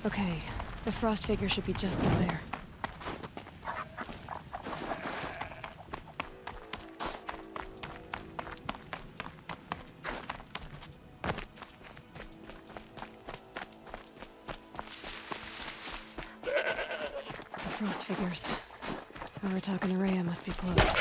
Okay, the frost figure should be just up there. The frost figures. Aratak and Araya must be close.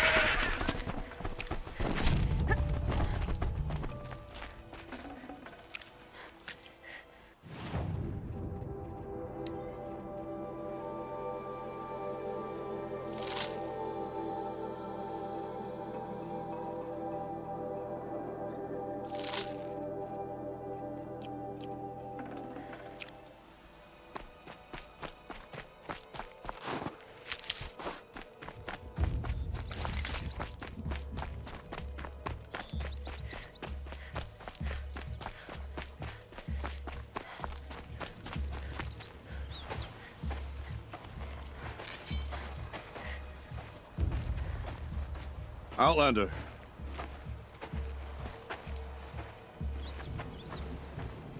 Outlander.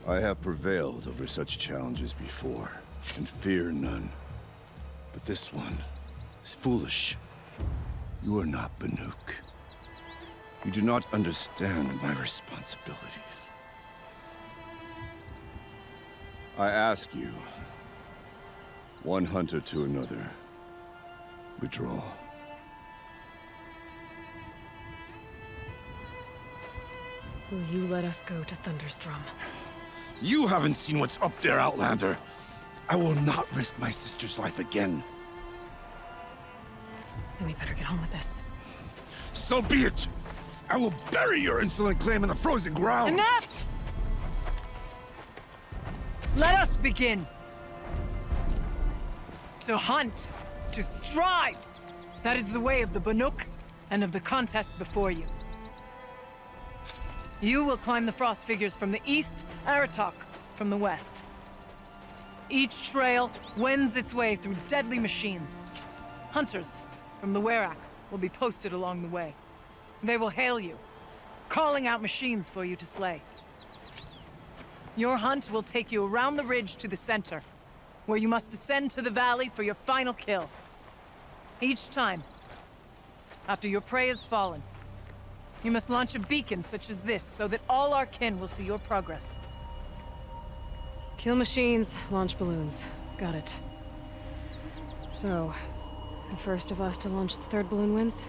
I have prevailed over such challenges before, and fear none. But this one is foolish. You are not Banuk. You do not understand my responsibilities. I ask you, one hunter to another, withdraw. Will you let us go to Thunderstrom? You haven't seen what's up there, Outlander. I will not risk my sister's life again. Then we better get on with this. So be it! I will bury your insolent claim in the frozen ground! Enough! Let us begin! To hunt, to strive! That is the way of the Banuk, and of the contest before you. You will climb the frost figures from the east, Aratak from the west. Each trail wends its way through deadly machines. Hunters from the Werak will be posted along the way. They will hail you, calling out machines for you to slay. Your hunt will take you around the ridge to the center, where you must descend to the valley for your final kill. Each time, after your prey has fallen, you must launch a beacon such as this, so that all our kin will see your progress. Kill machines, launch balloons. Got it. So, the first of us to launch the third balloon wins?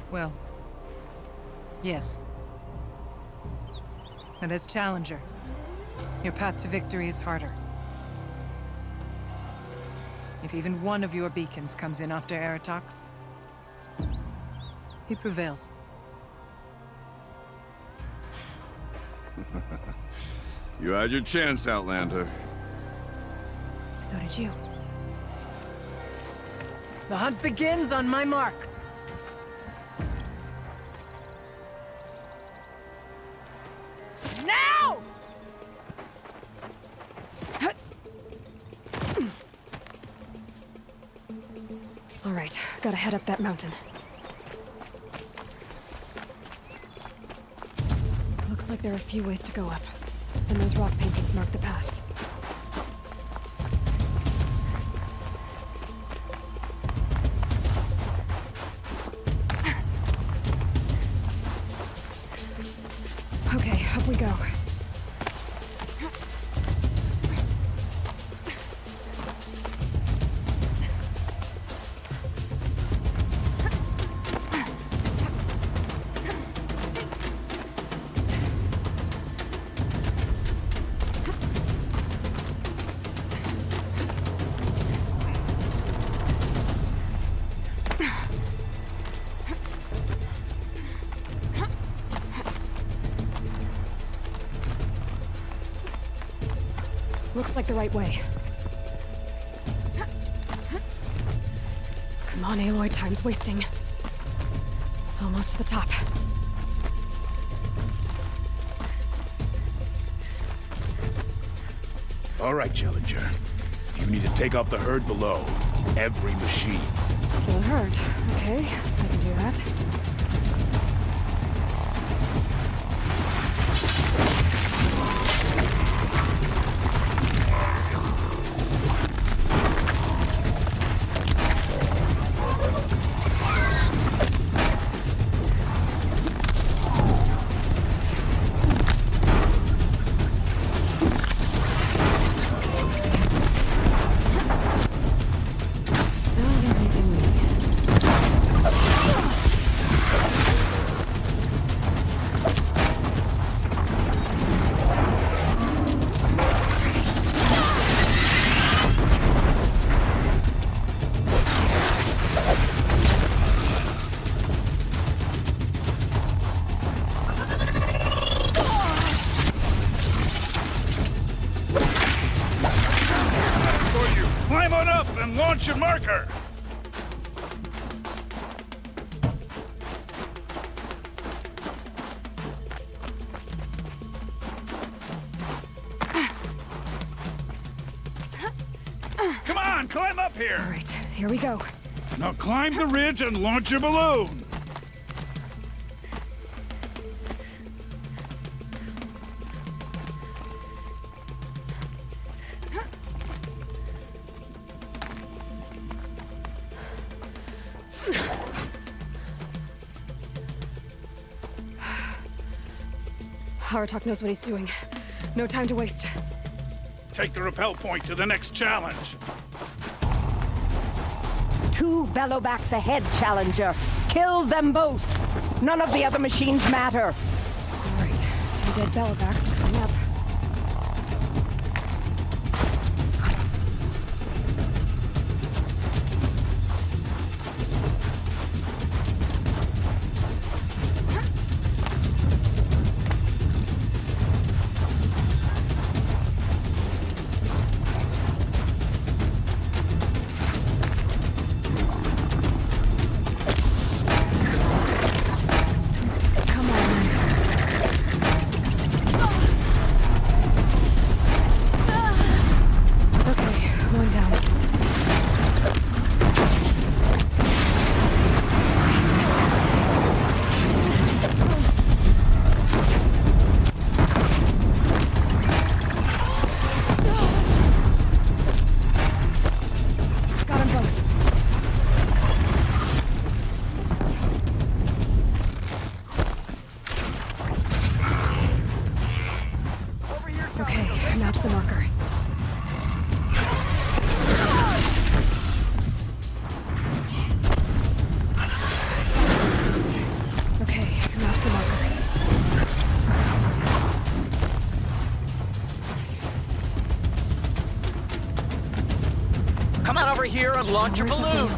Well, yes. And as Challenger, your path to victory is harder. If even one of your beacons comes in after Aratak's, he prevails. You had your chance, Outlander. So did you. The hunt begins on my mark. Now! All right, gotta head up that mountain. Looks like there are a few ways to go up, and those rock paintings mark the path. Okay, up we go. Looks like the right way. Come on, Aloy, time's wasting. Almost to the top. All right, Challenger. You need to take out the herd below. Every machine. Kill a herd. Okay, I can do that. your marker! Come on, climb up here! All right, here we go. Now climb the ridge and launch your balloon! Aratok knows what he's doing. No time to waste. Take the rappel point to the next challenge. 2 bellowbacks ahead, Challenger. Kill them both. None of the other machines matter. All right, 2 dead bellowbacks coming up. Come on over here and launch your balloon!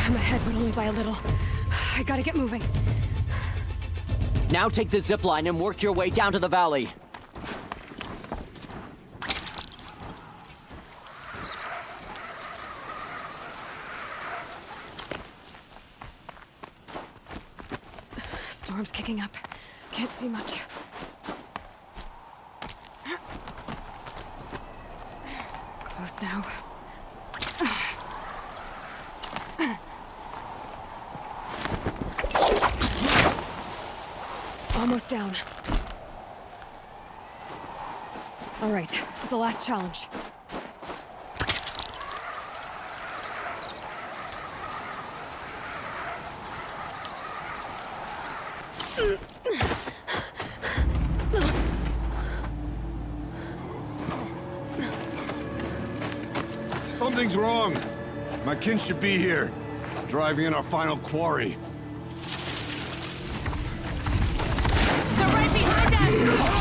I'm ahead, but only by a little. I gotta get moving. Now take the zip line and work your way down to the valley. Storm's kicking up. Can't see much. Close now. Almost down. All right, it's the last challenge. Something's wrong. My kin should be here, driving in our final quarry. They're right behind us!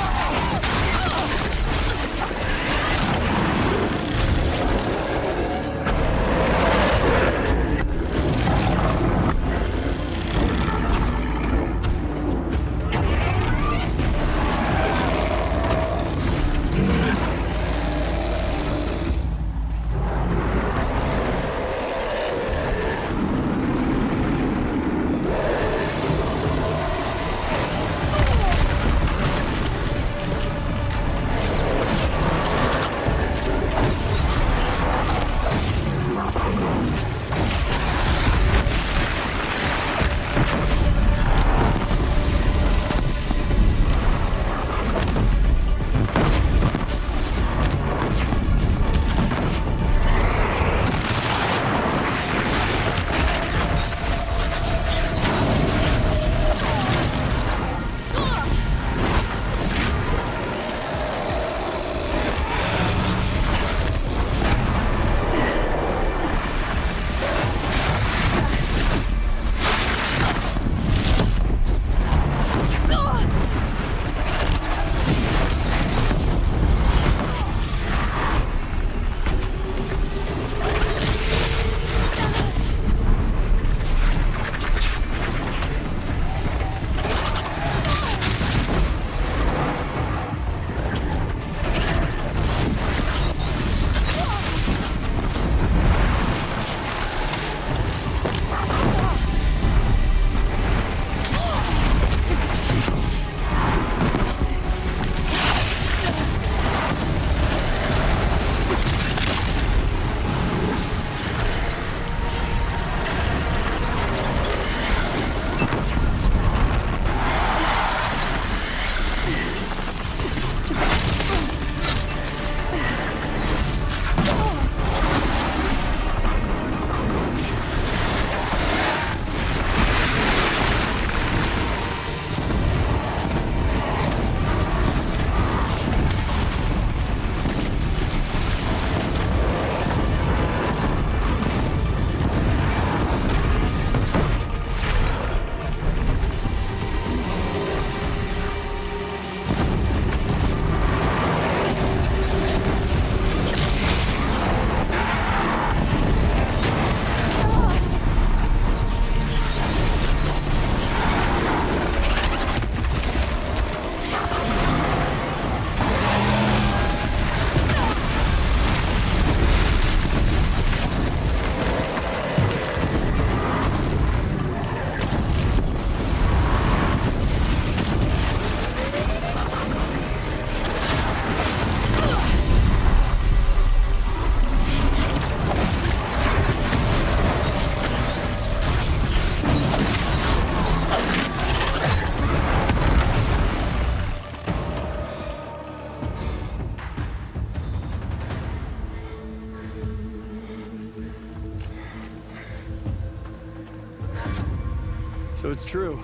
So it's true.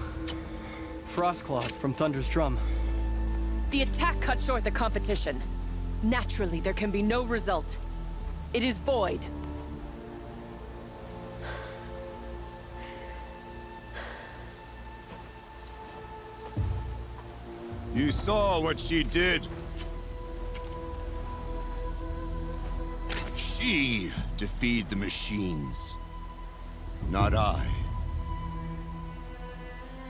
Frost claws from Thunder's drum. The attack cut short the competition. Naturally, there can be no result. It is void. You saw what she did. She defeated the machines, not I.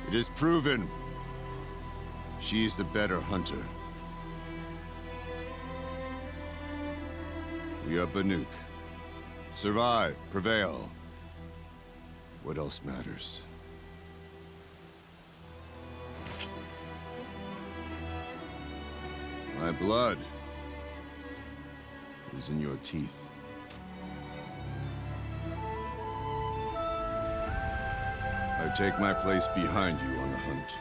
It is proven. She's the better hunter. We are Banuk. Survive, prevail. What else matters? My blood is in your teeth. I take my place behind you on the hunt.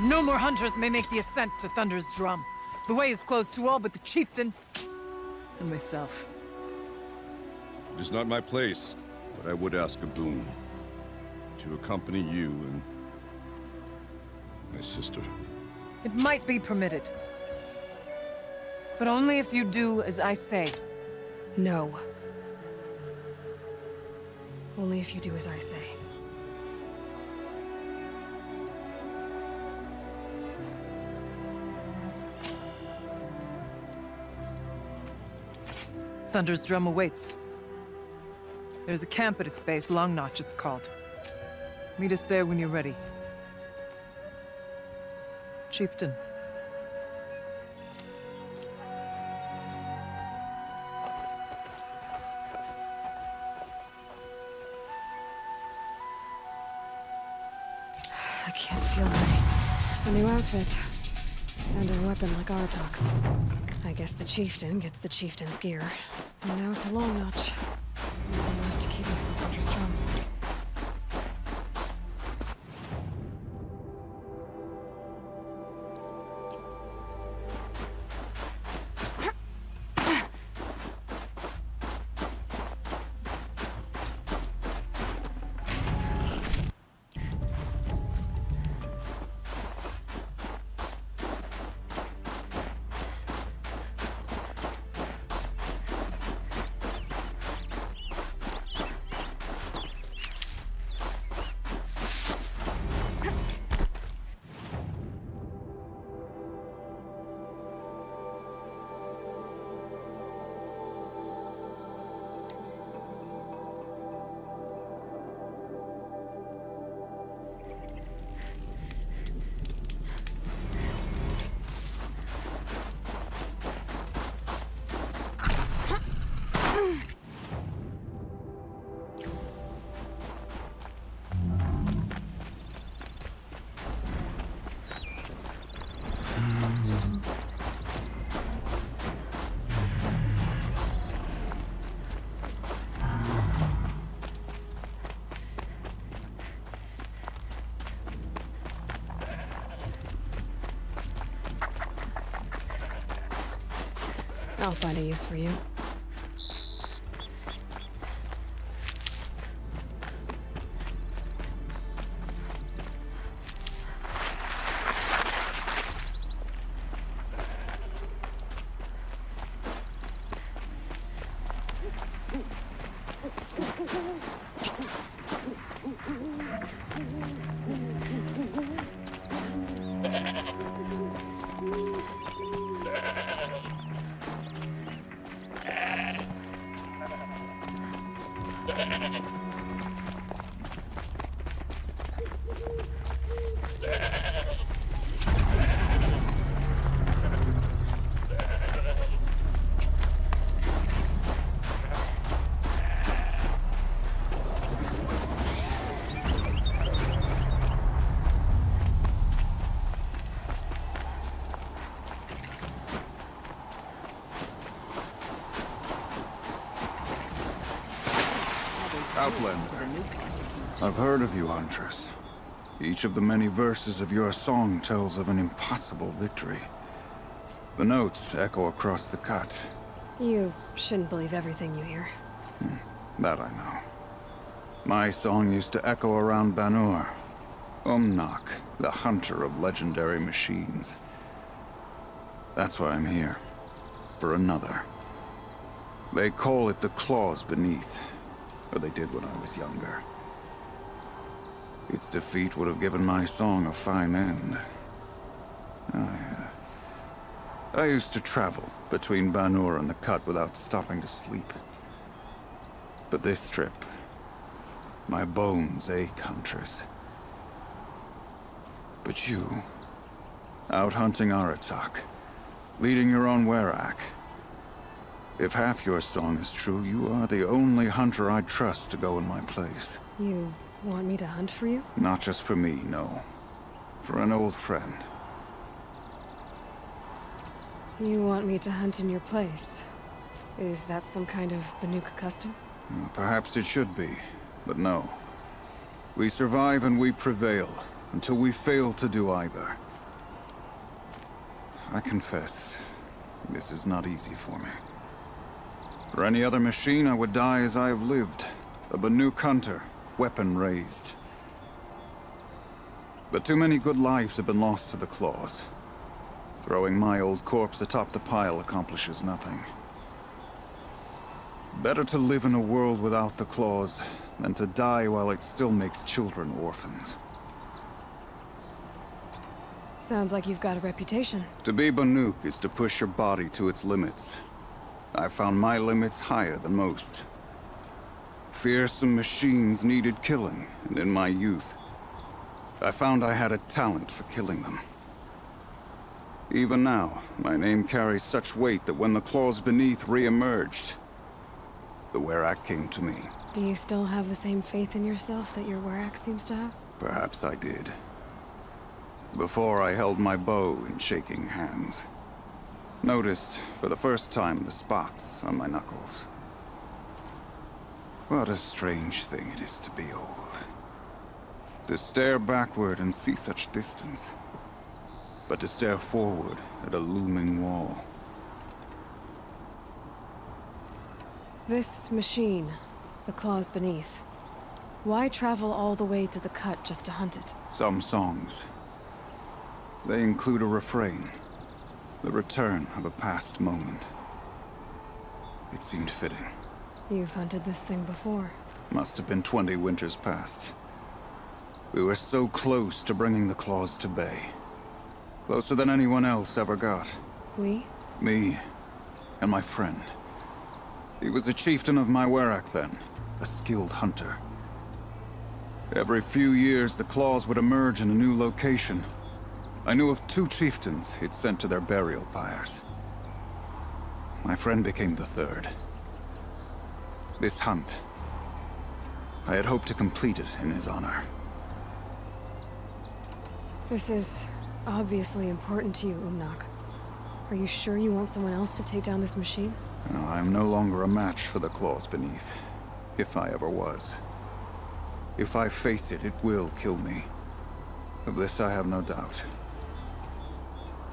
No more hunters may make the ascent to Thunder's drum. The way is closed to all but the chieftain and myself. It is not my place, but I would ask a boon. To accompany you and my sister. It might be permitted. But only if you do as I say. No. Only if you do as I say. Thunder's drum awaits. There's a camp at its base, Long Notch it's called. Meet us there when you're ready. Chieftain. I can't feel my new outfit. And a weapon like Artok's. I guess the chieftain gets the chieftain's gear. And now it's a Long Notch. Nothing left to keep me from Thunder's drum. I'll find a use for you. Outlander. I've heard of you, Huntress. Each of the many verses of your song tells of an impossible victory. The notes echo across the cut, You shouldn't believe everything you hear. That I know. My song used to echo around Banur. Umnak, the hunter of legendary machines. That's why I'm here. For another. They call it the claws beneath. Or they did when I was younger. Its defeat would have given my song a fine end. I used to travel between Banur and the Cut without stopping to sleep. But this trip, my bones ache, Huntress. But you, out hunting Aratak, leading your own Werak. If half your song is true, you are the only hunter I'd trust to go in my place. You want me to hunt for you? Not just for me, no. For an old friend. You want me to hunt in your place? Is that some kind of Banuk custom? Well, perhaps it should be, but no. We survive and we prevail, until we fail to do either. I confess, this is not easy for me. For any other machine, I would die as I have lived. A Banuk hunter, weapon raised. But too many good lives have been lost to the claws. Throwing my old corpse atop the pile accomplishes nothing. Better to live in a world without the claws than to die while it still makes children orphans. Sounds like you've got a reputation. To be Banuk is to push your body to its limits. I found my limits higher than most. Fearsome machines needed killing, and in my youth, I found I had a talent for killing them. Even now, my name carries such weight that when the claws beneath re-emerged, the Werak came to me. Do you still have the same faith in yourself that your Werak seems to have? Perhaps I did. Before I held my bow in shaking hands. Noticed, for the first time, the spots on my knuckles. What a strange thing it is to be old. To stare backward and see such distance. But to stare forward at a looming wall. This machine, the claws beneath. Why travel all the way to the Cut just to hunt it? Some songs. They include a refrain. The return of a past moment. It seemed fitting. You've hunted this thing before. Must have been 20 winters past. We were so close to bringing the claws to bay. Closer than anyone else ever got. We? Me and my friend. He was a chieftain of my Werak then, a skilled hunter. Every few years, the claws would emerge in a new location. I knew of 2 chieftains he'd sent to their burial pyres. My friend became the 3rd. This hunt, I had hoped to complete it in his honor. This is obviously important to you, Umnak. Are you sure you want someone else to take down this machine? No, I am no longer a match for the claws beneath, if I ever was. If I face it, it will kill me. Of this I have no doubt.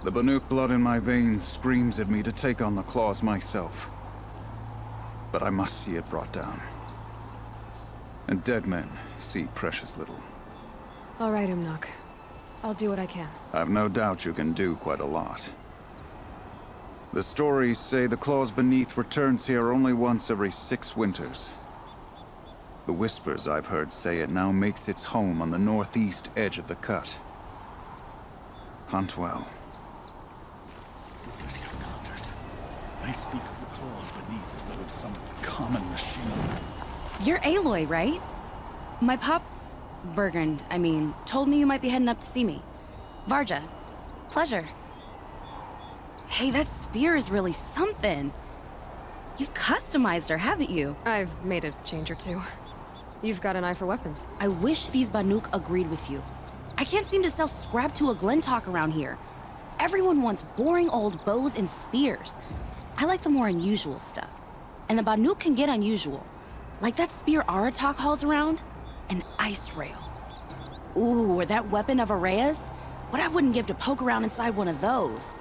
The Banuk blood in my veins screams at me to take on the claws myself. But I must see it brought down. And dead men see precious little. All right, Umnak. I'll do what I can. I've no doubt you can do quite a lot. The stories say the claws beneath returns here only once every 6 winters. The whispers I've heard say it now makes its home on the northeast edge of the Cut. Hunt well. They speak of the claws beneath as though it's some common machine. You're Aloy, right? My pop... Bergund, I mean, told me you might be heading up to see me. Varja. Pleasure. Hey, that spear is really something. You've customized her, haven't you? I've made a change or 2. You've got an eye for weapons. I wish these Banuk agreed with you. I can't seem to sell scrap to a Glentalk around here. Everyone wants boring old bows and spears. I like the more unusual stuff. And the Banuk can get unusual. Like that spear Aratak hauls around. An ice rail. Ooh, or that weapon of Araya's? What I wouldn't give to poke around inside one of those.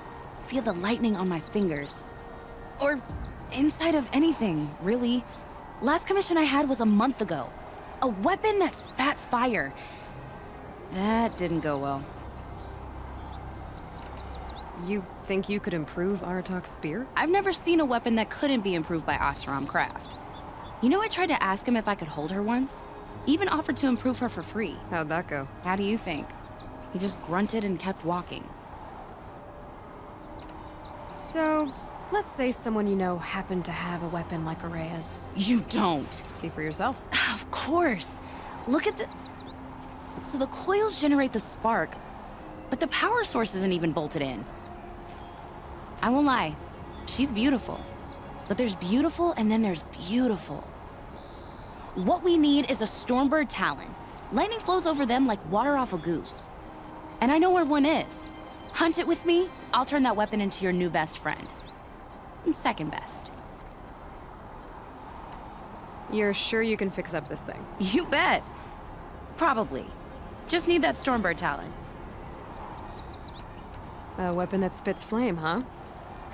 Feel the lightning on my fingers. Or inside of anything, really. Last commission I had was a month ago. A weapon that spat fire. That didn't go well. You think you could improve Aratak's spear? I've never seen a weapon that couldn't be improved by Oseram Craft. You know, I tried to ask him if I could hold her once. Even offered to improve her for free. How'd that go? How do you think? He just grunted and kept walking. So, let's say someone you know happened to have a weapon like Araya's. You don't. See for yourself. Of course. Look at the... So the coils generate the spark, but the power source isn't even bolted in. I won't lie. She's beautiful. But there's beautiful and then there's beautiful. What we need is a Stormbird Talon. Lightning flows over them like water off a goose. And I know where one is. Hunt it with me, I'll turn that weapon into your new best friend. And second best. You're sure you can fix up this thing? You bet. Probably. Just need that Stormbird Talon. A weapon that spits flame, huh?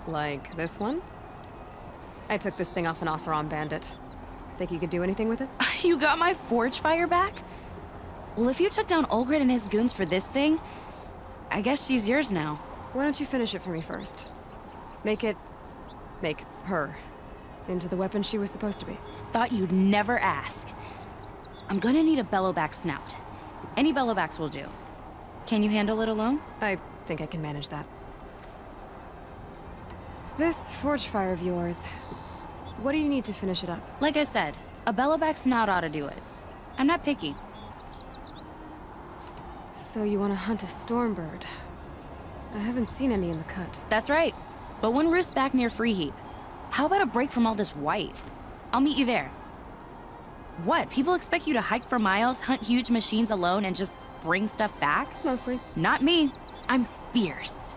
Like this one? I took this thing off an Oseram bandit. Think you could do anything with it? You got my forge fire back? Well, if you took down Olgrid and his goons for this thing, I guess she's yours now. Why don't you finish it for me first? Make her into the weapon she was supposed to be. Thought you'd never ask. I'm gonna need a bellowback snout. Any bellowbacks will do. Can you handle it alone? I think I can manage that. This forge fire of yours, what do you need to finish it up? Like I said, a bellowback snout ought to do it. I'm not picky. So you want to hunt a Stormbird? I haven't seen any in the cut. That's right. But one roosts back near Freeheap. How about a break from all this white? I'll meet you there. What? People expect you to hike for miles, hunt huge machines alone, and just bring stuff back? Mostly. Not me. I'm fierce.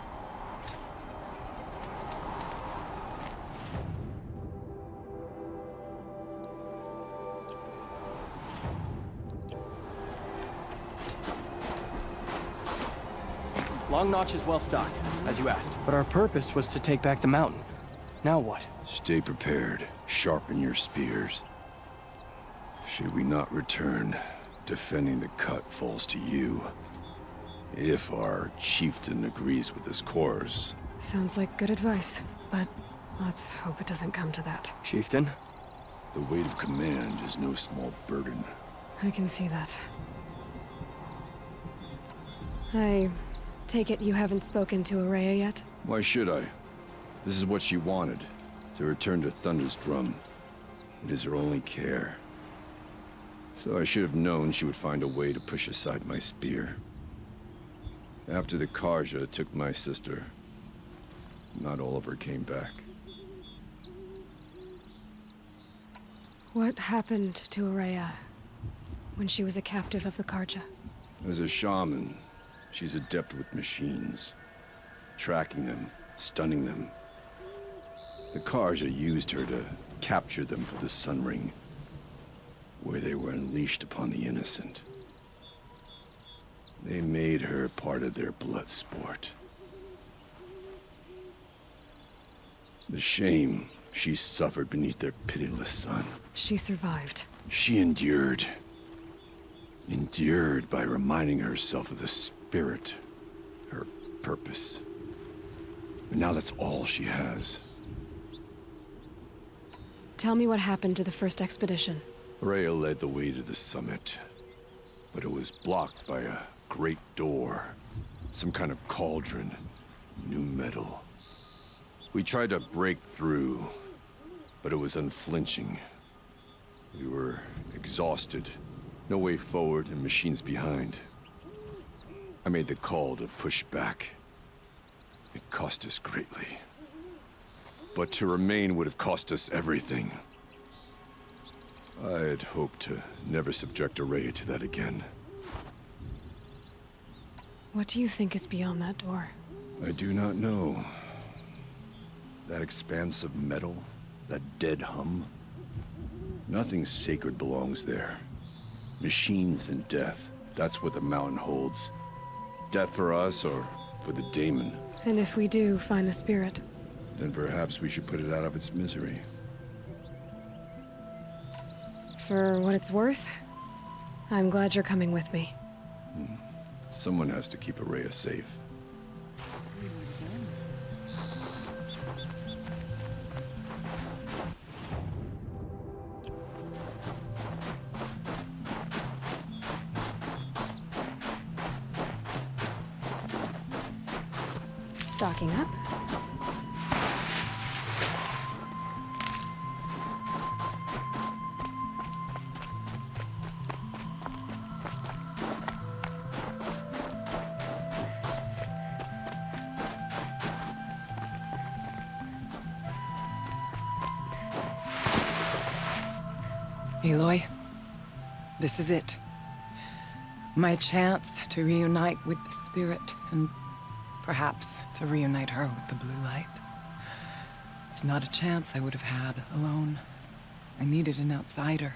Long Notch is well stocked, as you asked. But our purpose was to take back the mountain. Now what? Stay prepared. Sharpen your spears. Should we not return, defending the cut falls to you. If our chieftain agrees with his course. Sounds like good advice, but let's hope it doesn't come to that. Chieftain? The weight of command is no small burden. I can see that. I take it you haven't spoken to Araya yet? Why should I? This is what she wanted, to return to Thunder's Drum. It is her only care. So I should have known she would find a way to push aside my spear. After the Karja took my sister, not all of her came back. What happened to Araya when she was a captive of the Karja? As a shaman, she's adept with machines. Tracking them, stunning them. The Karja used her to capture them for the Sun Ring, where they were unleashed upon the innocent. They made her part of their blood sport. The shame she suffered beneath their pitiless sun. She survived. She endured. Endured by reminding herself of the spirit, her purpose. And now that's all she has. Tell me what happened to the first expedition. Rhea led the way to the summit, but it was blocked by a great door. Some kind of cauldron. New metal. We tried to break through, but it was unflinching. We were exhausted. No way forward and machines behind. I made the call to push back. It cost us greatly. But to remain would have cost us everything. I had hoped to never subject Araya to that again. What do you think is beyond that door? I do not know. That expanse of metal, that dead hum. Nothing sacred belongs there. Machines and death, that's what the mountain holds. Death for us or for the daemon. And if we do find the spirit, Then perhaps we should put it out of its misery. For what it's worth, I'm glad you're coming with me. Someone has to keep Araya safe. Stocking up. Aloy, this is it. My chance to reunite with the spirit, and perhaps to reunite her with the blue light. It's not a chance I would have had alone. I needed an outsider.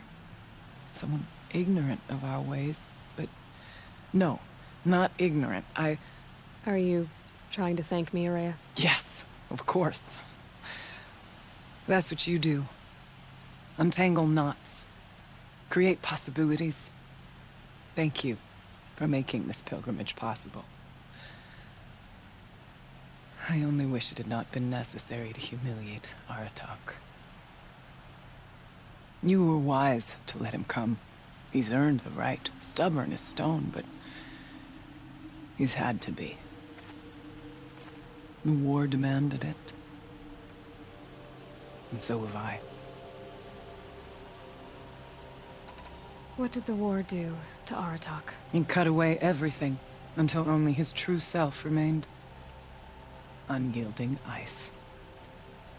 Someone ignorant of our ways, but no, not ignorant. Are you trying to thank me, Araya? Yes, of course. That's what you do. Untangle knots. Create possibilities. Thank you for making this pilgrimage possible. I only wish it had not been necessary to humiliate Aratak. You were wise to let him come. He's earned the right, stubborn as stone, but he's had to be. The war demanded it. And so have I. What did the war do to Aratak? He cut away everything until only his true self remained. Unyielding ice.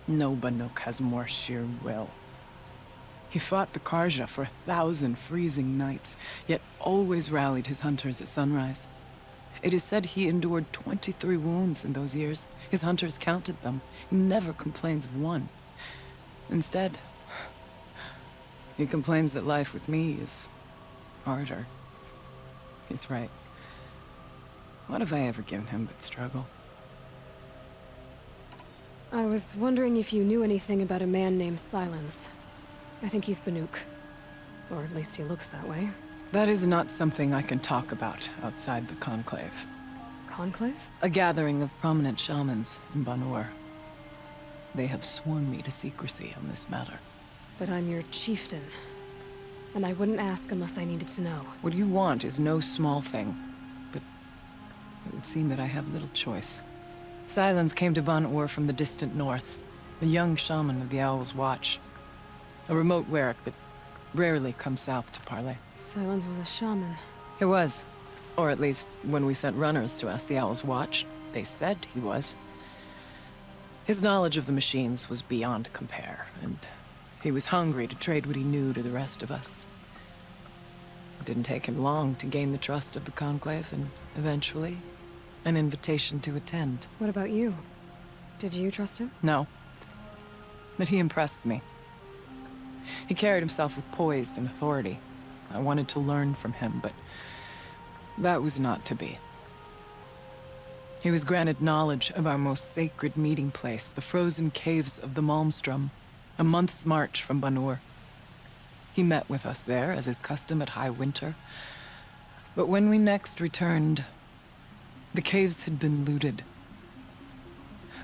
No Banuk has more sheer will. He fought the Karja for 1,000 freezing nights, yet always rallied his hunters at sunrise. It is said he endured 23 wounds in those years. His hunters counted them. He never complains of one. Instead, he complains that life with me is harder. He's right. What have I ever given him but struggle? I was wondering if you knew anything about a man named Silence. I think he's Banuk. Or at least he looks that way. That is not something I can talk about outside the Conclave. Conclave? A gathering of prominent shamans in Banur. They have sworn me to secrecy on this matter. But I'm your chieftain. And I wouldn't ask unless I needed to know. What you want is no small thing. But it would seem that I have little choice. Silence came to Banur from the distant north. A young shaman of the Owl's Watch. A remote Werak that rarely comes south to parley. Silence was a shaman. He was. Or at least, when we sent runners to ask the Owl's Watch, they said he was. His knowledge of the machines was beyond compare, and he was hungry to trade what he knew to the rest of us. It didn't take him long to gain the trust of the Conclave, and eventually, an invitation to attend. What about you? Did you trust him? No. But he impressed me. He carried himself with poise and authority. I wanted to learn from him, but that was not to be. He was granted knowledge of our most sacred meeting place, the frozen caves of the Malmstrom, a month's march from Banur. He met with us there, as is custom at high winter. But when we next returned, the caves had been looted.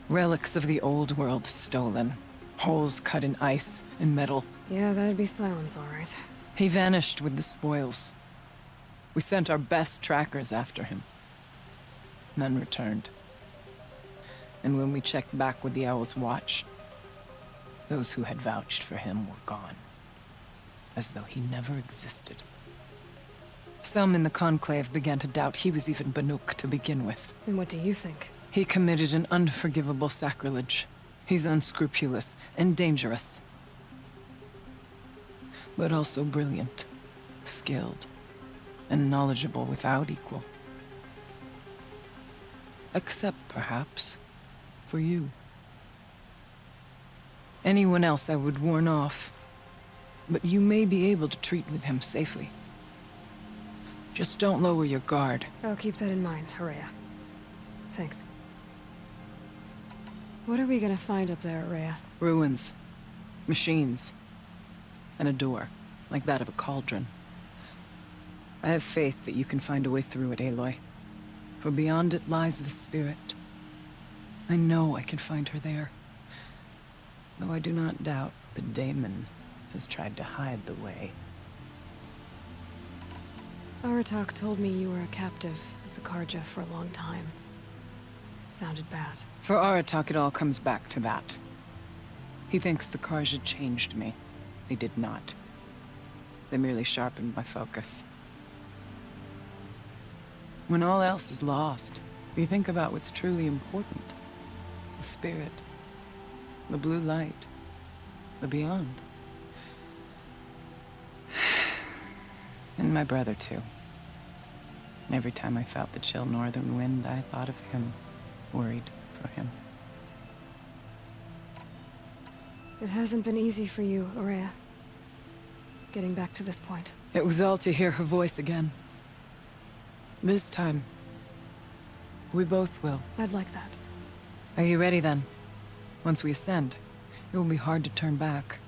Relics of the old world stolen. Holes cut in ice and metal. Yeah, that'd be Silence, all right. He vanished with the spoils. We sent our best trackers after him. None returned. And when we checked back with the Owl's Watch, those who had vouched for him were gone. As though he never existed. Some in the Conclave began to doubt he was even Banuk to begin with. And what do you think? He committed an unforgivable sacrilege. He's unscrupulous and dangerous. But also brilliant, skilled, and knowledgeable without equal. Except, perhaps, for you. Anyone else I would warn off, but you may be able to treat with him safely. Just don't lower your guard. I'll keep that in mind, Araya. Thanks. What are we gonna find up there, Rhea? Ruins. Machines. And a door, like that of a cauldron. I have faith that you can find a way through it, Aloy. For beyond it lies the spirit. I know I can find her there. Though I do not doubt that Damon has tried to hide the way. Aratak told me you were a captive of the Karja for a long time. It sounded bad. For Aratak, it all comes back to that. He thinks the Karja changed me. They did not. They merely sharpened my focus. When all else is lost, you think about what's truly important. The spirit. The blue light. The beyond. And my brother, too. Every time I felt the chill northern wind, I thought of him. Worried for him. It hasn't been easy for you, Aurea. Getting back to this point. It was all to hear her voice again. This time, we both will. I'd like that. Are you ready then? Once we ascend, it will be hard to turn back.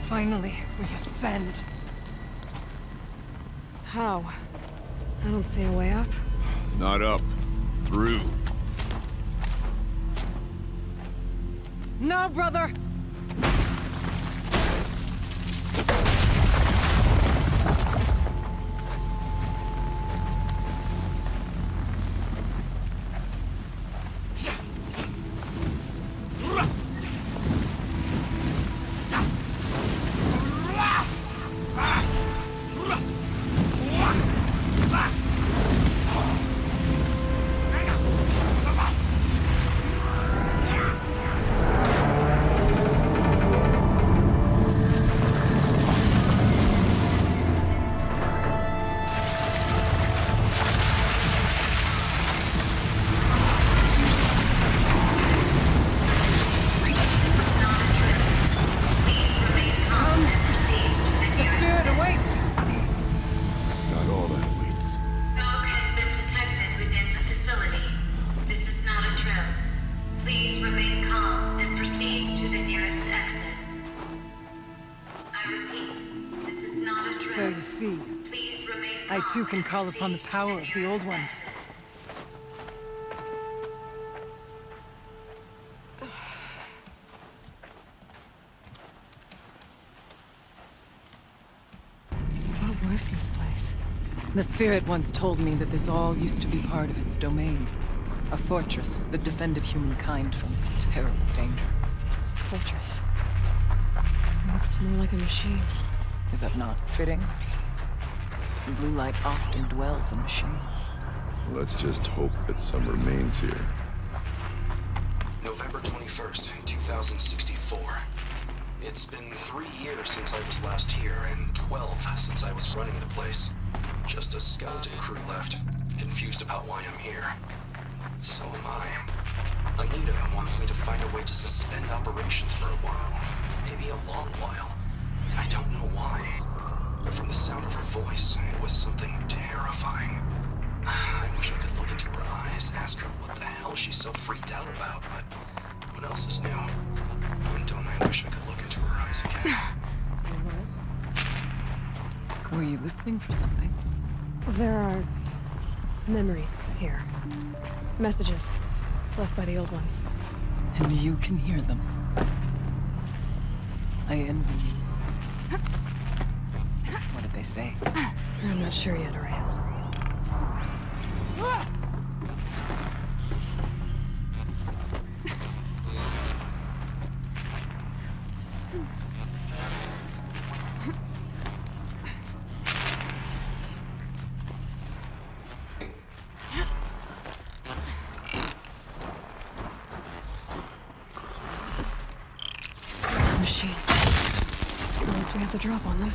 Finally, we ascend. How? I don't see a way up. Not up. Through. No, brother! So you see, I too can call upon the power of the old ones. What was this place? The spirit once told me that this all used to be part of its domain. A fortress that defended humankind from terrible danger. Fortress. It looks more like a machine. Is that not fitting? The blue light often dwells in machines. Let's just hope that some remains here. November 21st, 2064. It's been 3 years since I was last here, and 12 since I was running the place. Just a skeleton crew left, confused about why I'm here. So am I. Anita wants me to find a way to suspend operations for a while. Maybe a long while. I don't know why. But from the sound of her voice, it was something terrifying. I wish I could look into her eyes, ask her what the hell she's so freaked out about, but what else is new? And don't I wish I could look into her eyes again? Were you listening for something? There are memories here. Messages left by the old ones. And you can hear them. I envy you. What did they say? I'm not sure yet, Aurea. Machines. Guess we have the drop on them.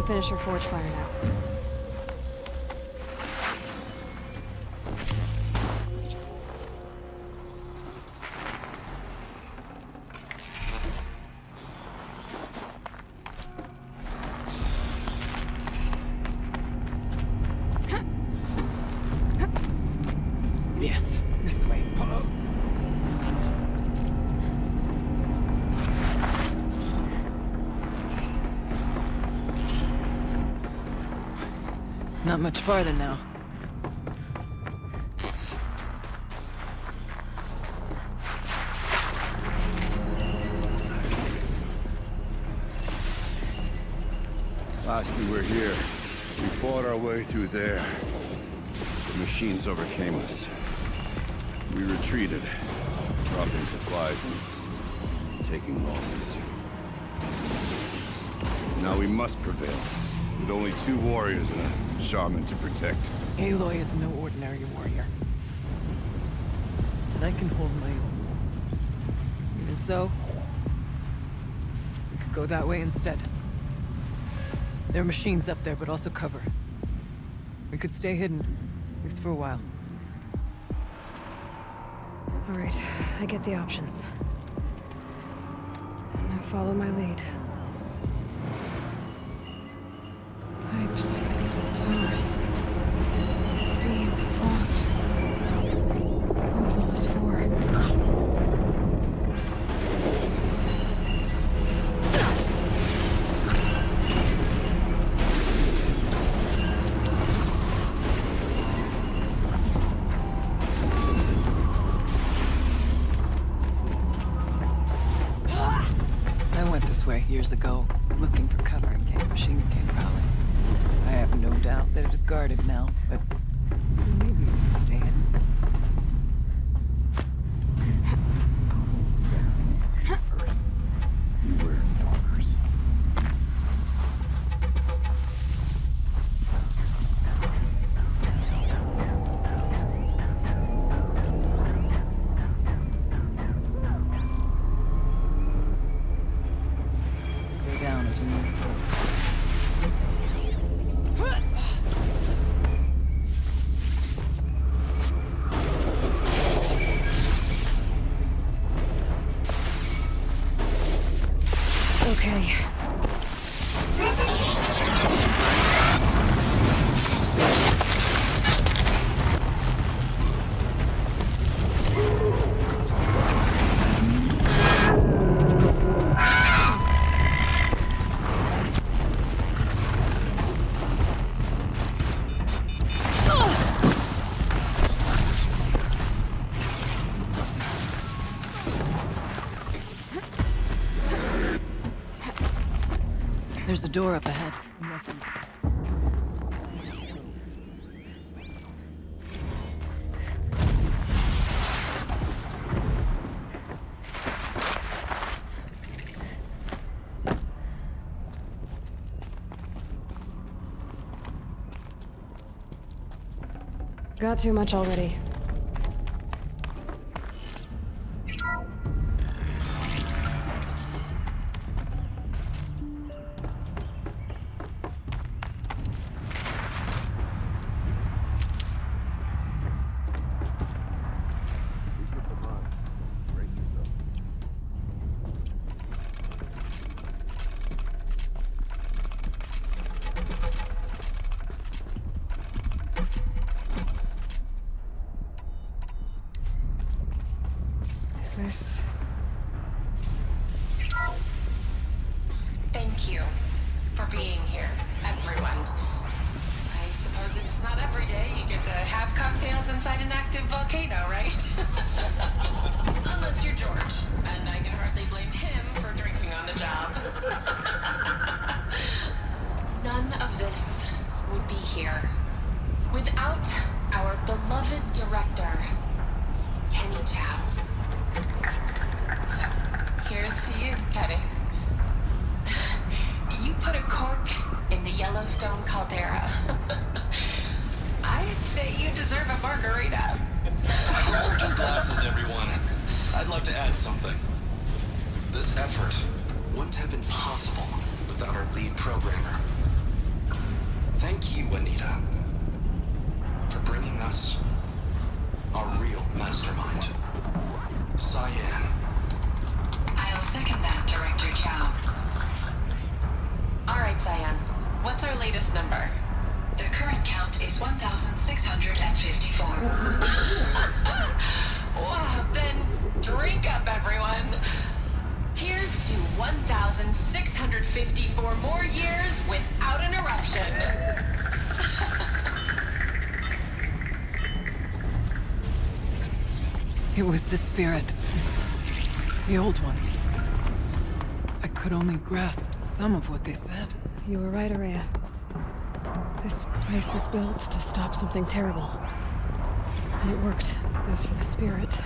Finish your forge fire now. Yes, this way. Not much farther now. Last we were here, we fought our way through there. The machines overcame us. We retreated, dropping supplies and taking losses. Now we must prevail, with only 2 warriors and a shaman to protect. Aloy is no ordinary warrior. And I can hold my own. Even so, we could go that way instead. There are machines up there, but also cover. We could stay hidden, at least for a while. All right, I get the options. Now follow my lead. Pipes, towers, steam, frost. What was all this for? Years ago, looking for cover in case machines came prowling. I have no doubt that it is guarded now, but maybe we can stay in. Beware walkers. Go down Okay. There's a door up ahead. Got too much already. This. Thank you for being here, everyone. I suppose it's not every day you get to have cocktails inside an active volcano, right? Unless you're George, and I can hardly blame him for drinking on the job. None of this would be here without our beloved director, Kenny Chow. So, here's to you, Kenny. You put a cork in the Yellowstone caldera. I'd say you deserve a margarita. Working glasses, everyone. I'd like to add something. This effort wouldn't have been possible without our lead programmer. Thank you, Anita, for bringing us our real mastermind, Cyan. I'll second that, Director Chow. All right, Cyan. What's our latest number? The current count is 1,654. Well, then drink up, everyone. Here's to 1,654 more years without an eruption. It was the spirit. The old ones. I could only grasp some of what they said. You were right, Araya. This place was built to stop something terrible. And it worked. As for the spirit...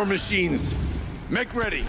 Power machines, make ready.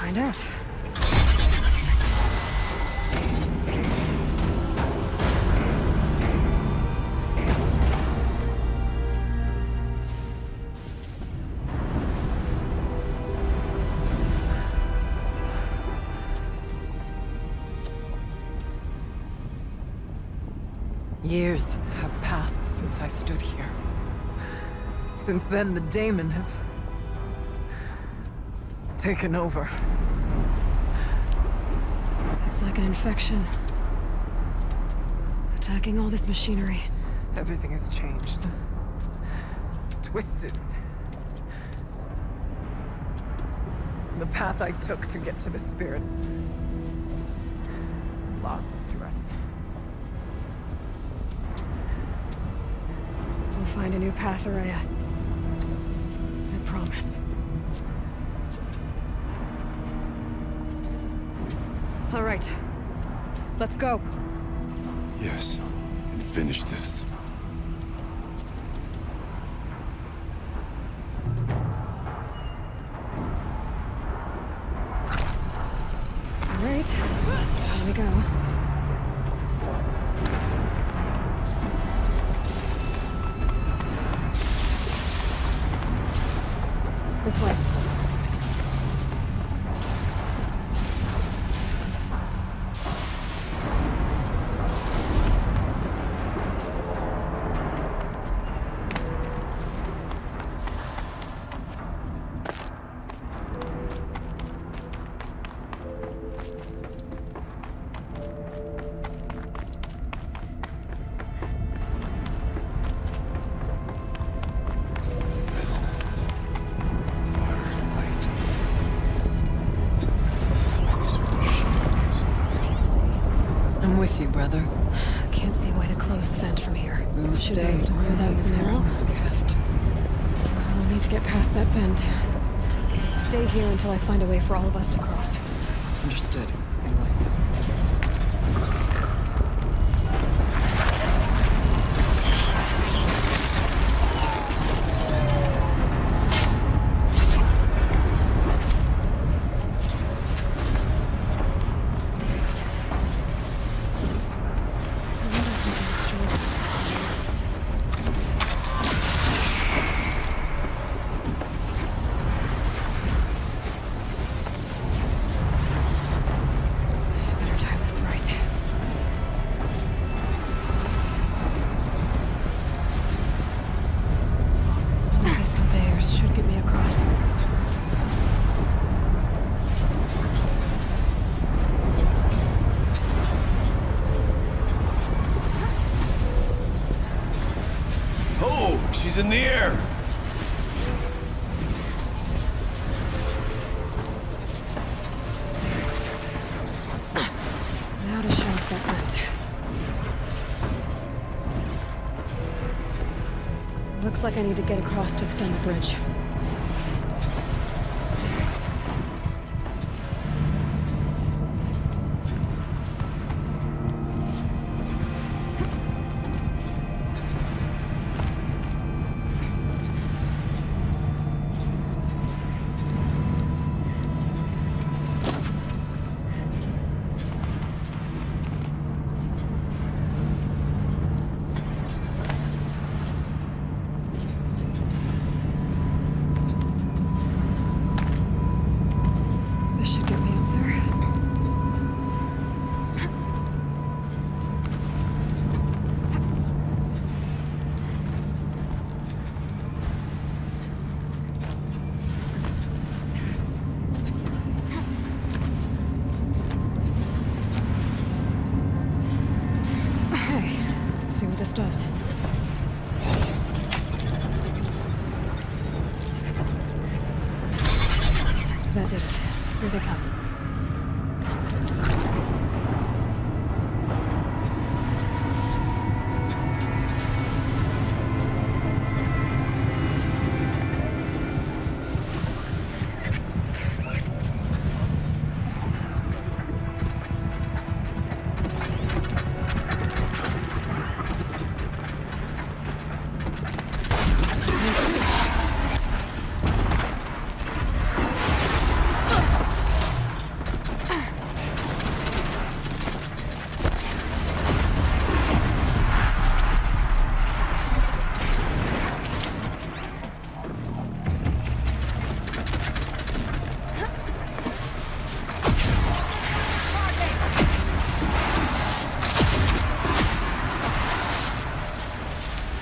Find out. Years have passed since I stood here. Since then, the daemon has taken over. It's like an infection. Attacking all this machinery. Everything has changed. It's twisted. The path I took to get to the spirits lost to us. We'll find a new path, Araya. I promise. All right. Let's go. Yes, and finish this. All right. Here we go. This way. I'm with you, brother. Can't see a way to close the vent from here. We'll Should stay be able to clear that as narrow. long as we have to. I'll need to get past that vent. Stay here until I find a way for all of us to cross. Understood. He's in the air! Now to show off that vent. Looks like I need to get across to extend the bridge. This does. That did it. Here they come.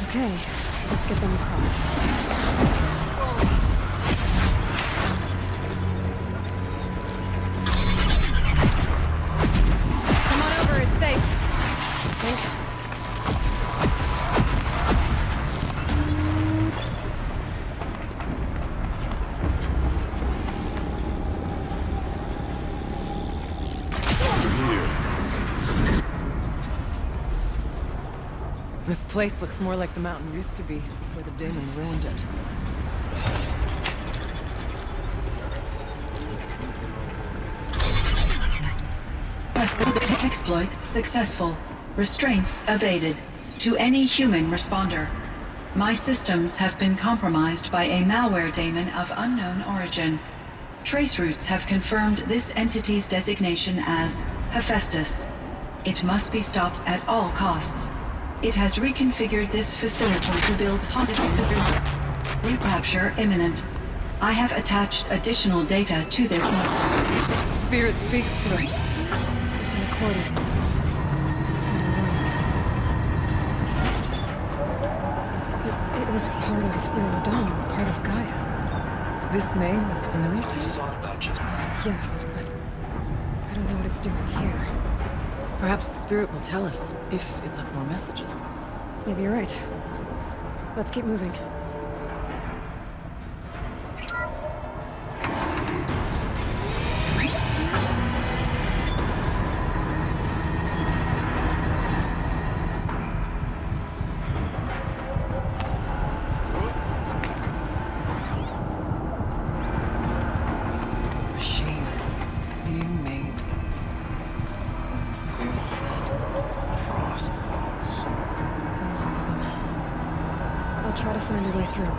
Okay, let's get them across. Come on over, it's safe. I think. This place looks more like the mountain used to be, before the demons ruined it. Exploit successful. Restraints evaded. To any human responder. My systems have been compromised by a malware daemon of unknown origin. Trace routes have confirmed this entity's designation as Hephaestus. It must be stopped at all costs. It has reconfigured this facility to build positive recapture imminent. I have attached additional data to this model. Spirit speaks to us. It's a recording. Hephaestus. It was part of Zero Dawn, part of Gaia. This name is familiar to you? Yes, but I don't know what it's doing here. Perhaps the spirit will tell us, if it left more messages. Maybe you're right. Let's keep moving. Machines being made, as the spirit said. Frost claws. Lots of them. I'll try to find a way through.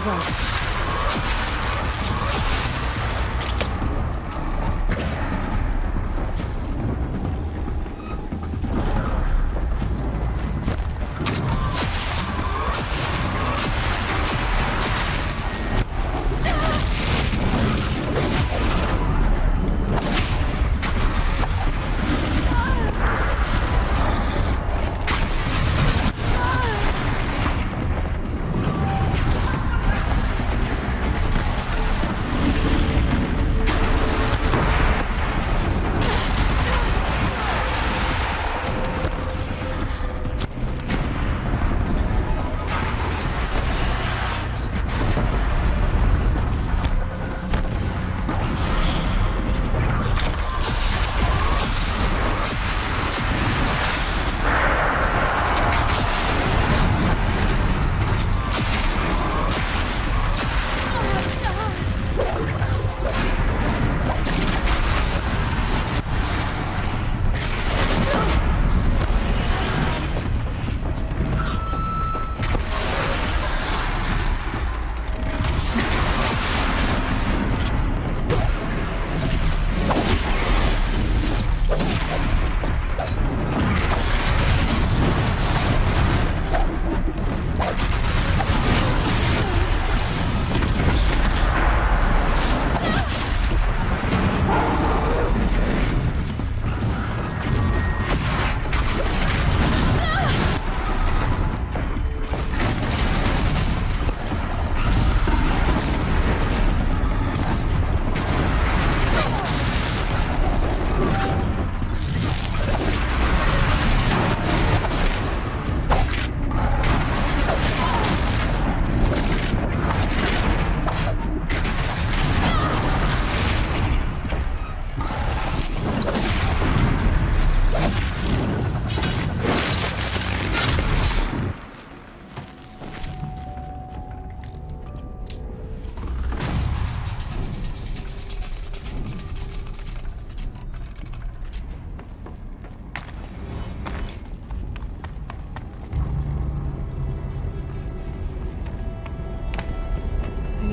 go.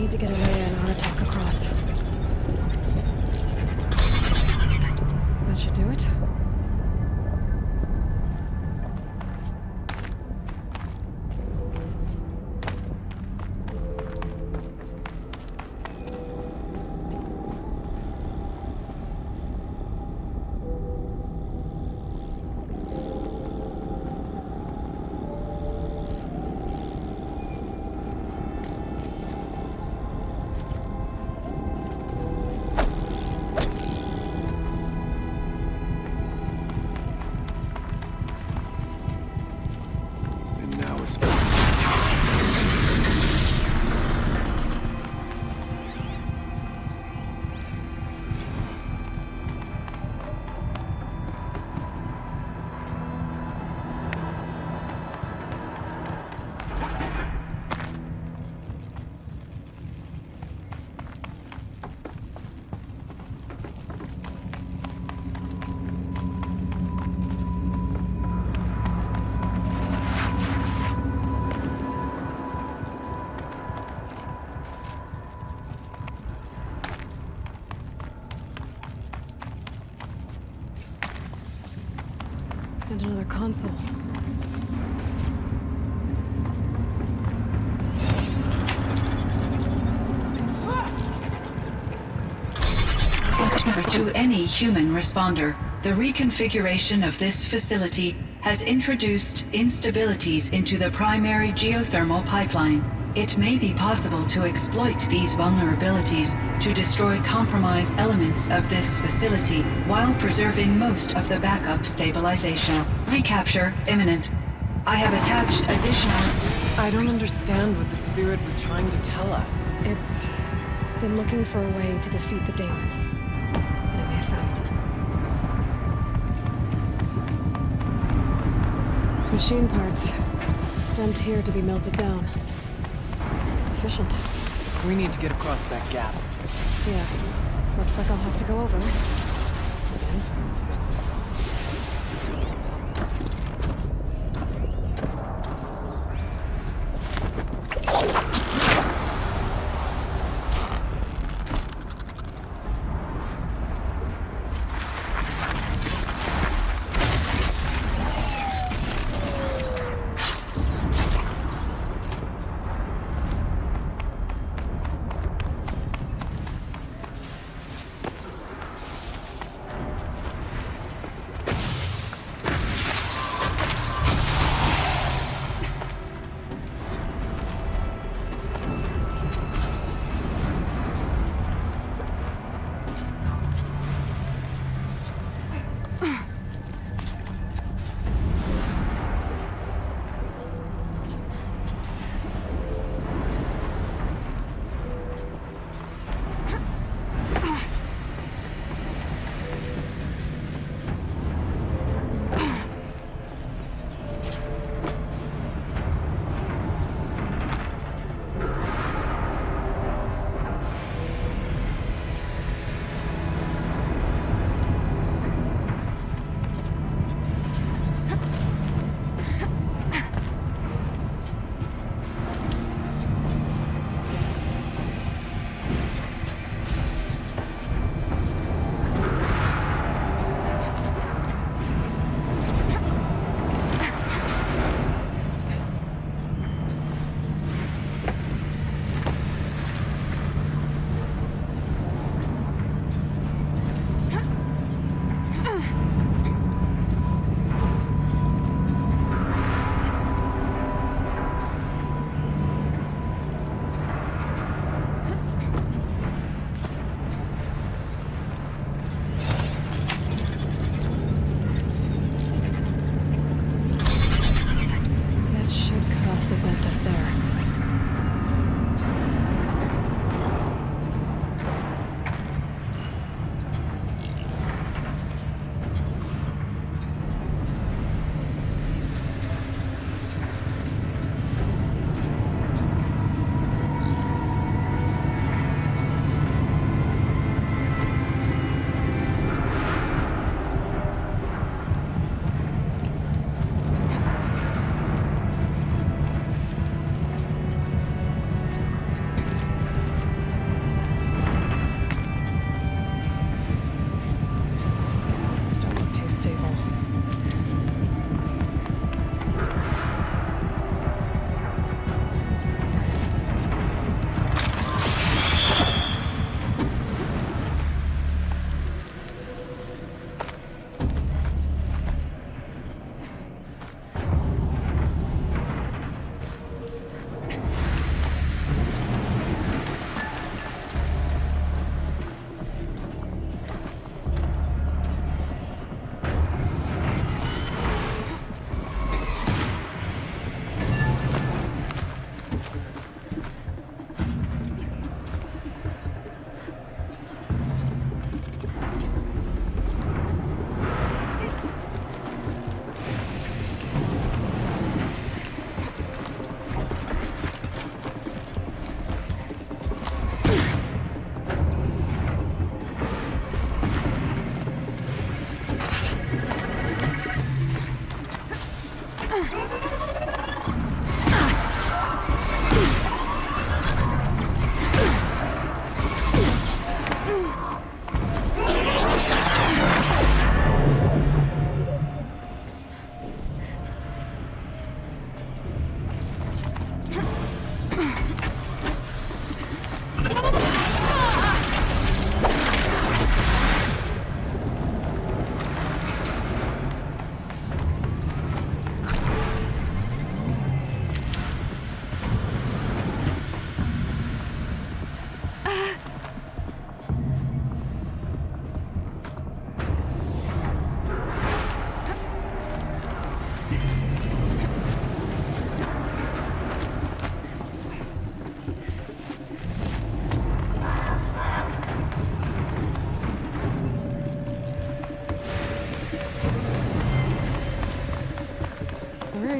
To get away and hard talk across. That should do it. And another console. To any human responder, the reconfiguration of this facility has introduced instabilities into the primary geothermal pipeline. It may be possible to exploit these vulnerabilities to destroy compromised elements of this facility while preserving most of the backup stabilization. Recapture imminent. I have attached additional... I don't understand what the spirit was trying to tell us. It's been looking for a way to defeat the daemon. And it may have found one. Machine parts. Dumped here to be melted down. Efficient. We need to get across that gap. Yeah. Looks like I'll have to go over. Again.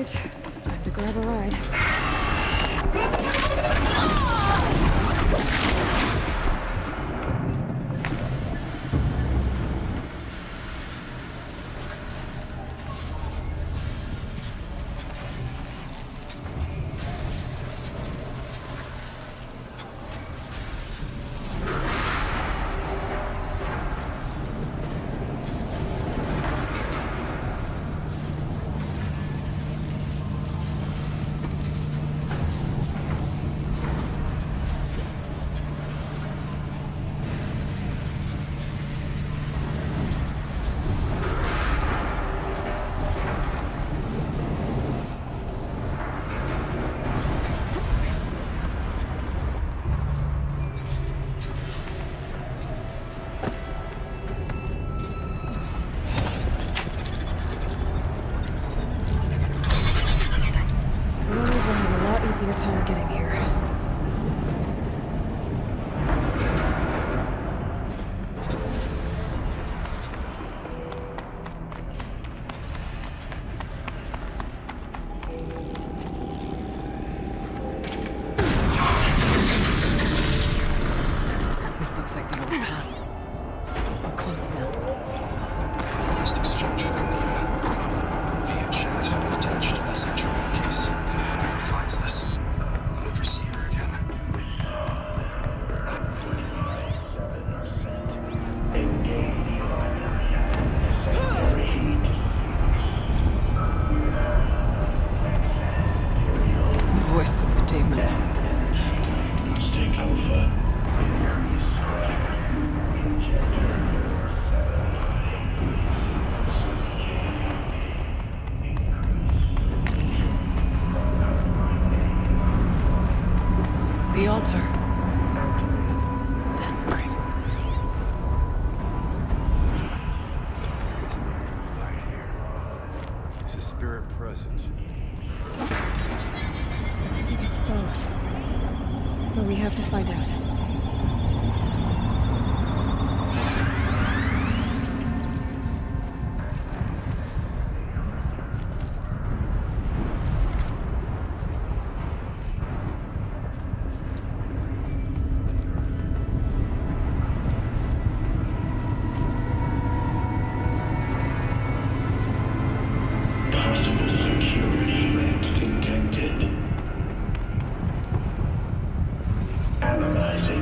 right. Time to grab a ride. Easier time getting here. This looks like the old path. We're close now. Last exchange via chat attached to this entry in case anyone ever finds this. I'll never see her again. The voice of the demon. Take over. The altar. Desecrated. There's no blue light here. Is a spirit present? I think it's both. But we have to find out. Possible security threat detected. Analyzing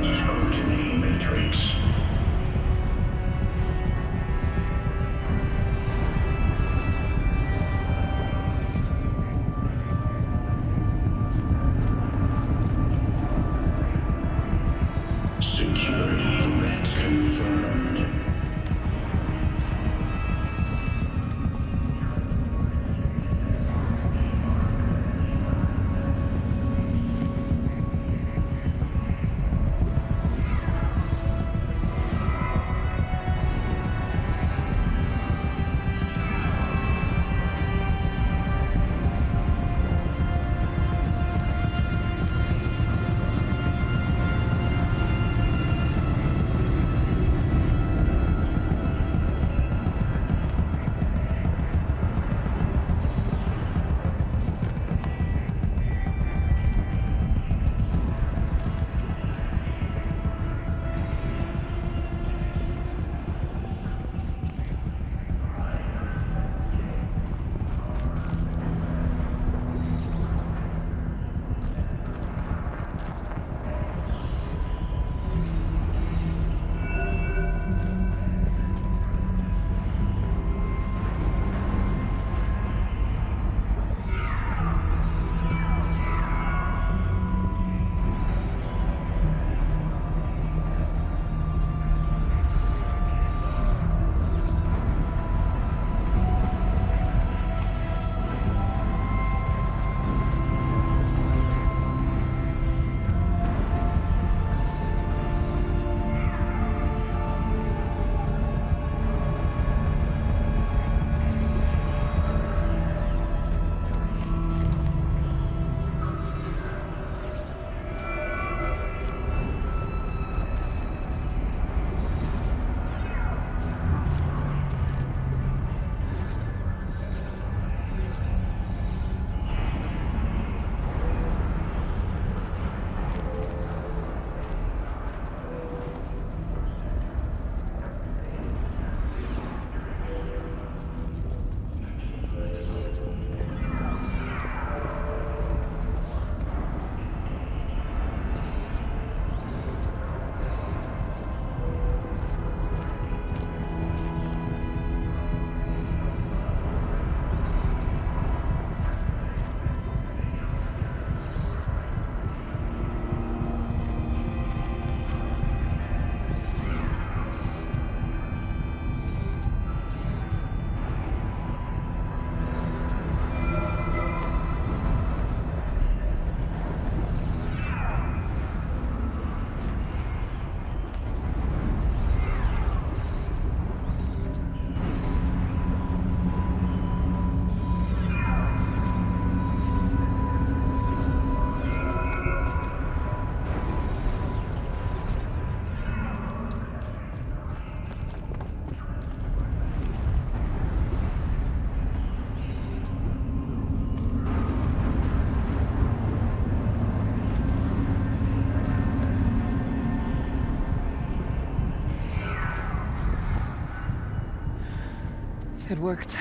It worked.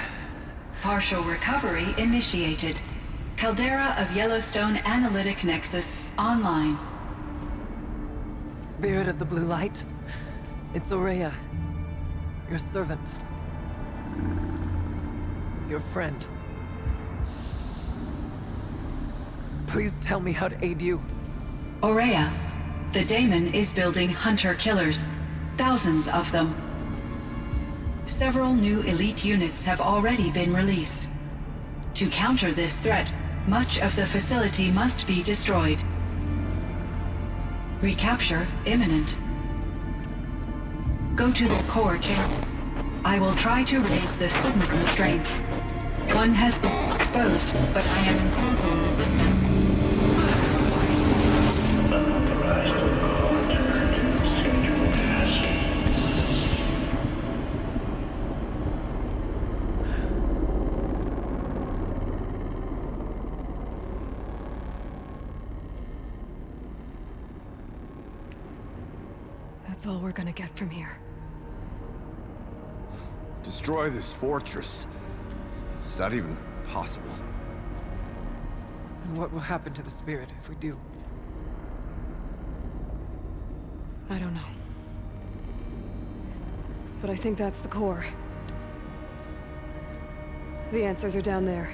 Partial recovery initiated. Caldera of Yellowstone Analytic Nexus online. Spirit of the Blue Light. It's Aurea. Your servant. Your friend. Please tell me how to aid you. Aurea, the daemon is building hunter-killers. Thousands of them. Several new elite units have already been released. To counter this threat, much of the facility must be destroyed. Recapture imminent. Go to the core chamber. I will try to raid the signal constraints. One has been exposed, but I am in full resistance. Unauthorized call turned. Scheduled task. That's all we're gonna get from here. Destroy this fortress. Is that even possible? And what will happen to the spirit if we do? I don't know. But I think that's the core. The answers are down there.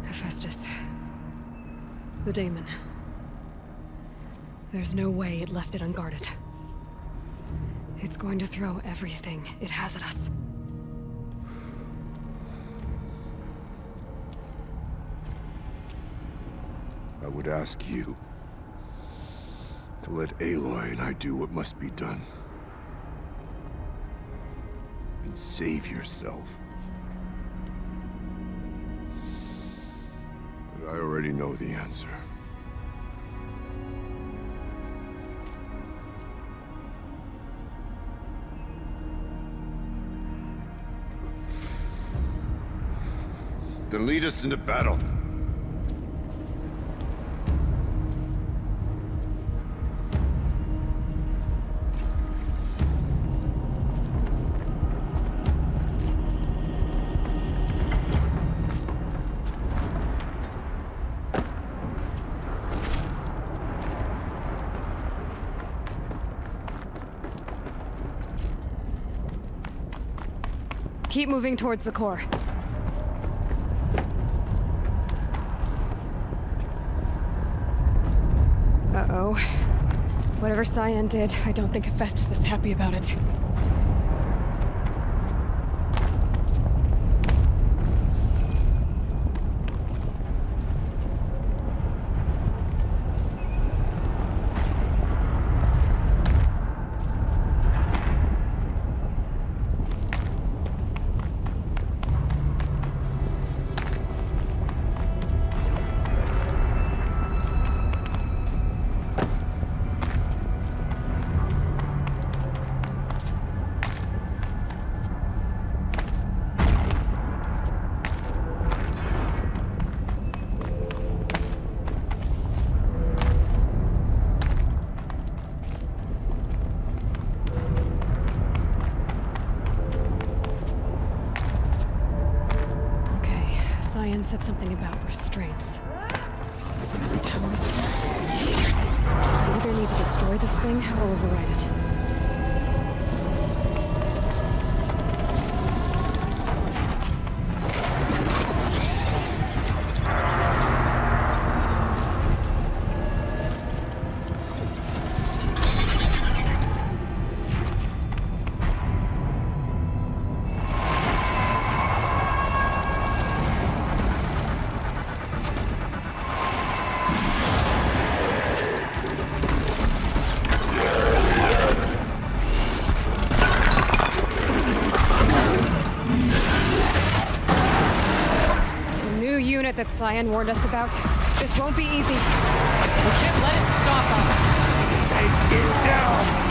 Hephaestus. The daemon. There's no way it left it unguarded. It's going to throw everything it has at us. I would ask you to let Aloy and I do what must be done. And save yourself. But I already know the answer. Then lead us into battle. Keep moving towards the core. Uh-oh. Whatever Cyan did, I don't think Hephaestus is happy about it. Cyan said something about restraints. Is that the tower's I either need to destroy this thing or override it. That Cyan warned us about. This won't be easy. We can't let it stop us. Take it down!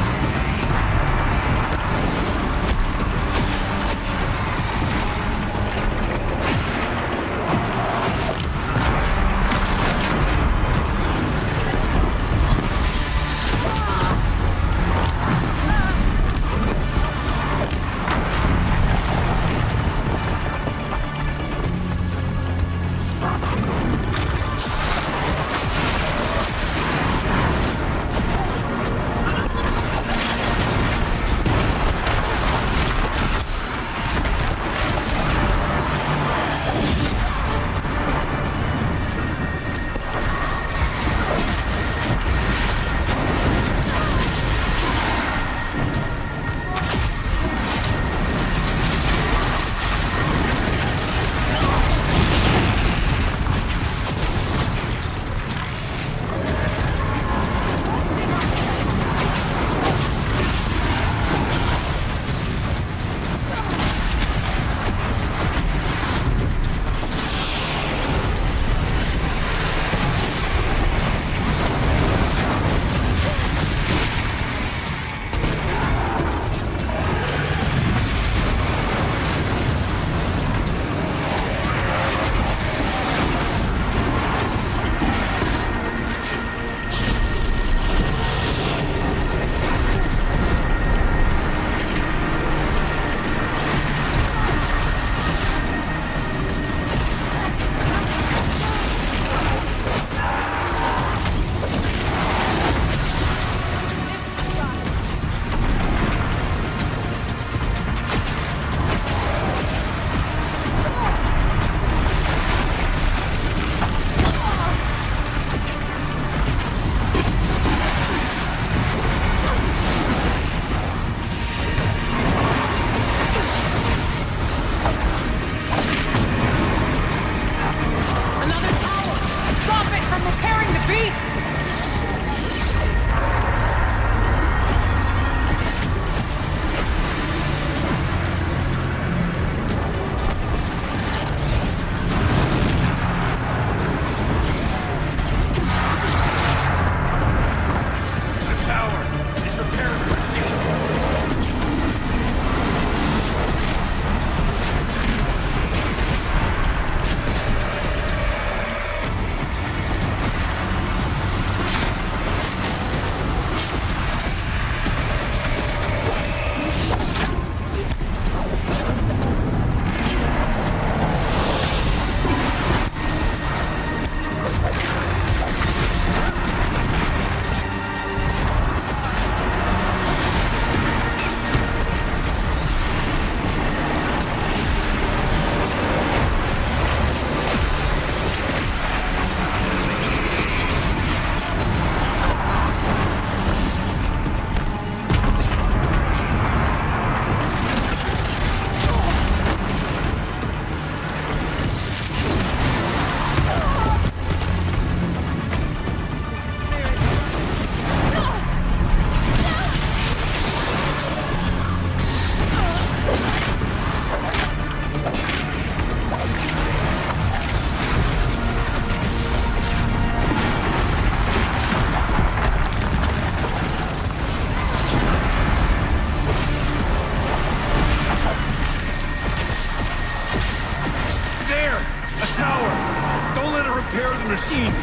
repair the machine! Machine!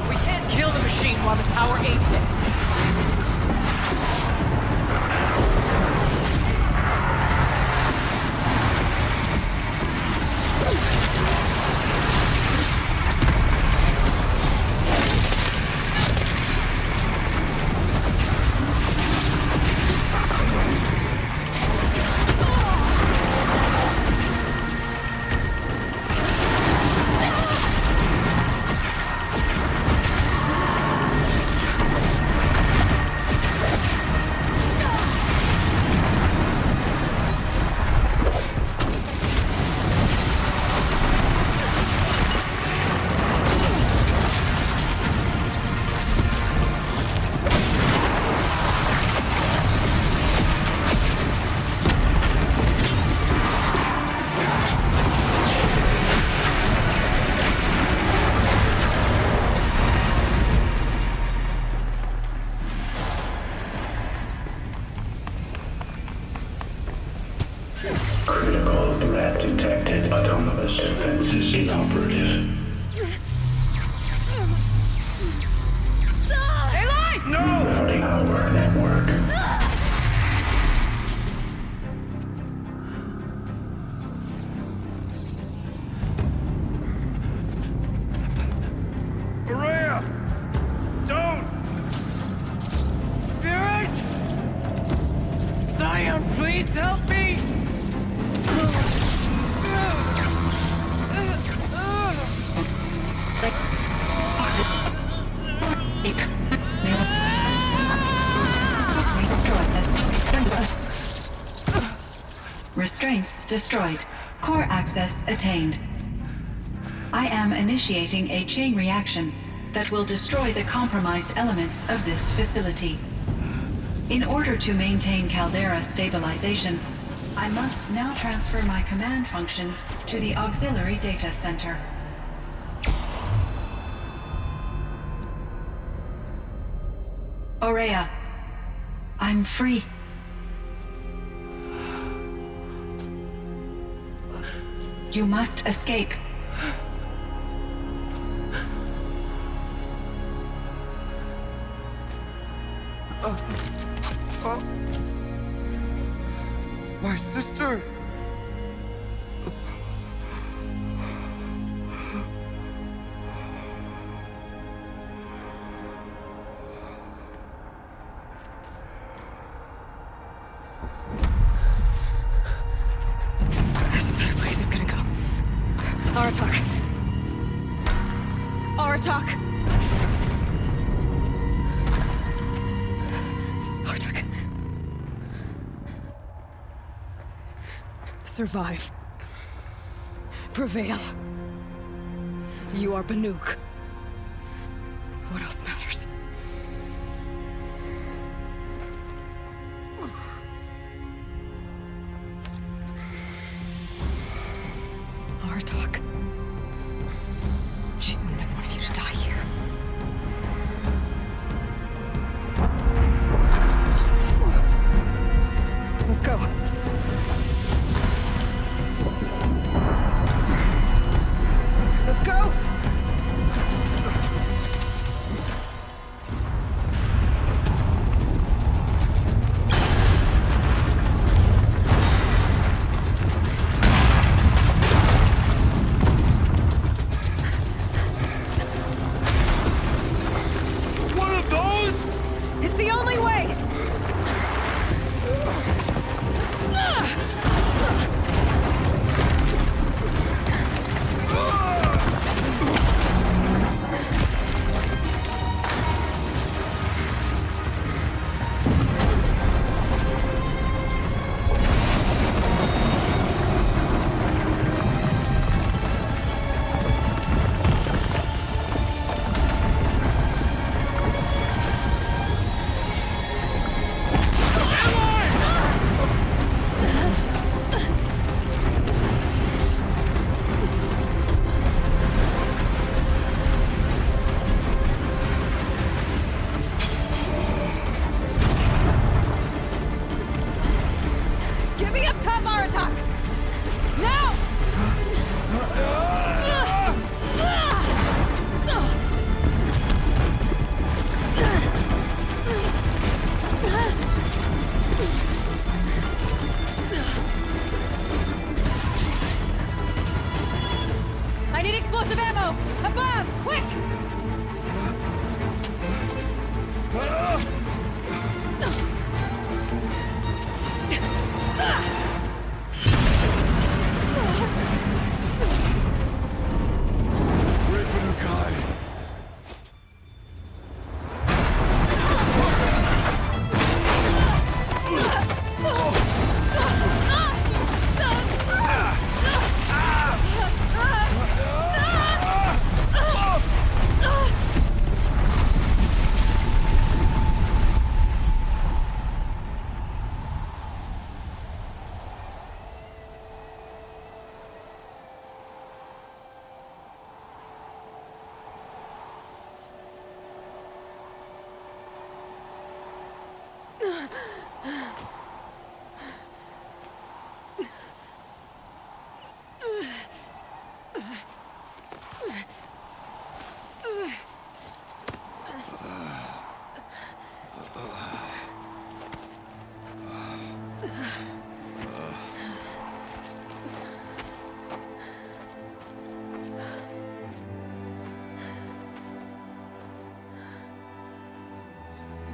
We can't kill the machine while the tower aids it. Critical threat detected. Autonomous defenses inoperative. Routing our network. Maria! Don't! Spirit! Scion, please help me! Restraints destroyed. Core access attained. I am initiating a chain reaction that will destroy the compromised elements of this facility. In order to maintain caldera stabilization, I must now transfer my command functions to the auxiliary data center. Aurea, I'm free. You must escape. My sister! This entire place is gonna go. Aratak. Aratak! Aratak. Survive. Prevail. You are Banuk. What else matters?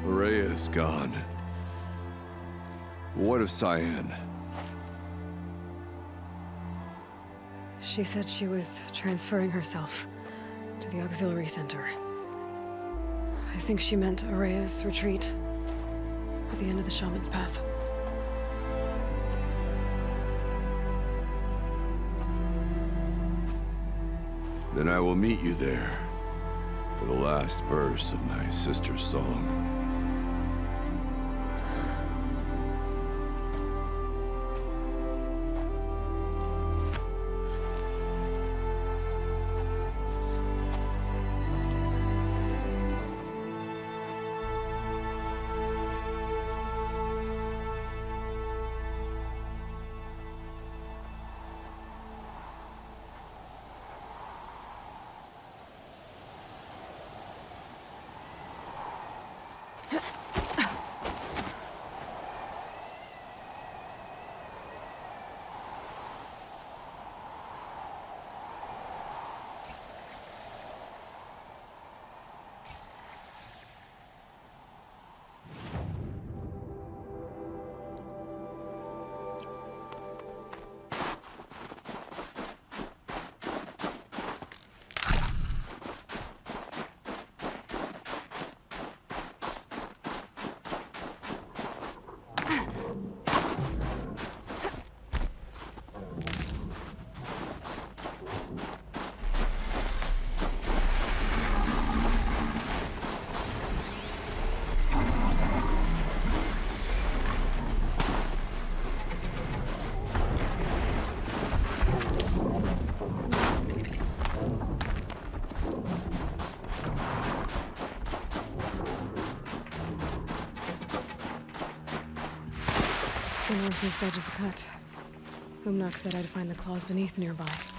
Rhea's gone. What of Cyan? She said she was transferring herself to the auxiliary center. I think she meant Araya's retreat at the end of the Shaman's Path. Then I will meet you there for the last verse of my sister's song. The northeast edge of the cut. Umnak said I'd find the claws beneath nearby.